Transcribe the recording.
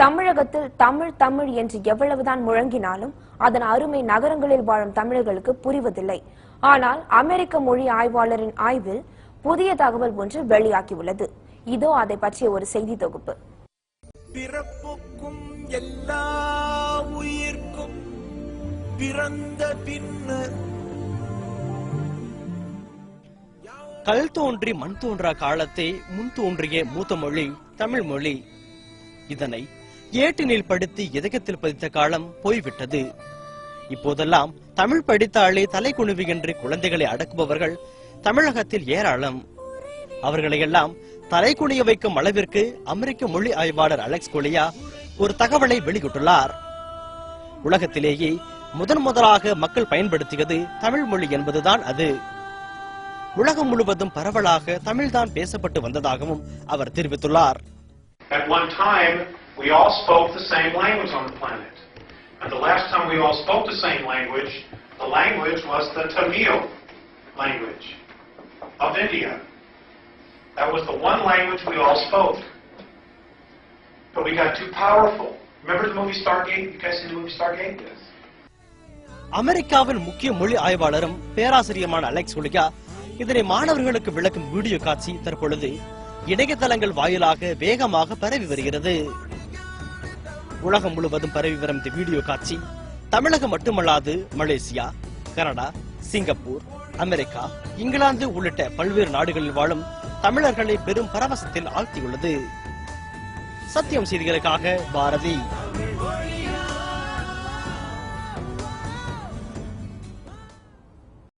தமிழகத்தில் தமிழ் தமிழ் என்று எவ்வளவுதான் முழங்கினாலும் அதன் அருமை நகரங்களில் வாழும் தமிழர்களுக்கு புரிவதில்லை. ஆனால் அமெரிக்க மொழி ஆய்வாளரின் ஆய்வில் புதிய தகவல் ஒன்று வெளியாகியுள்ளது. இதோ அதை பற்றிய ஒரு செய்தி தொகுப்பு. பிறப்புக்கும் எல்லா உயிர்க்கும் பிறந்த பின்னர் கல் தோன்றி மண் தோன்றா காலத்தை முன் தோன்றிய மூத்த மொழி தமிழ் மொழி. இதனை ஏட்டினில் படித்து இதயத்தில் பதித்த காலம் போய்விட்டது. இப்போதெல்லாம் தமிழ் படித்தாலே தலை குணுவுகின்ற குழந்தைகளை அடக்குபவர்கள் தமிழகத்தில் ஏராளம். அவர்களையெல்லாம் தலை குனிய வைக்கும் அளவிற்கு அமெரிக்க மொழி ஆய்வாளர் அலெக்ஸ் கொலியா ஒரு தகவலை வெளியிட்டுள்ளார். உலகத்திலேயே முதலாக மக்கள் பயன்படுத்தியது தமிழ் மொழி என்பதுதான் அது. உலகம் முழுவதும் பரவலாக தமிழ்தான் பேசப்பட்டு வந்ததாகவும் அவர் தெரிவித்துள்ளார். At one time, we all spoke the same language on the planet. And the last time we all spoke the same language, the language was the Tamil language of India. That was the one language we all spoke. But we got too powerful. Remember the movie Stargate? You guys seen the movie Stargate? Yes. அமெரிக்காவின் முக்கிய மொழி ஆய்வாளரும் பேராசிரியருமான Alex கொலியா இதனை மாணவர்களுக்கு விளக்கும் video காட்சி தற்பொழுது இணையதளங்கள் வாயிலாக வேகமாக பரவி வருகிறது. உலகம் முழுவதும் பரவி வரும் இந்த வீடியோ காட்சி தமிழகம் மட்டுமல்லாது Malaysia, Canada, Singapore, America, England உள்ளிட்ட பல்வேறு நாடுகளில் வாழும் தமிழர்களை பெரும் பரவசத்தில் ஆழ்த்தியுள்ளது. சத்தியம் செய்திகளுக்காக பாரதி.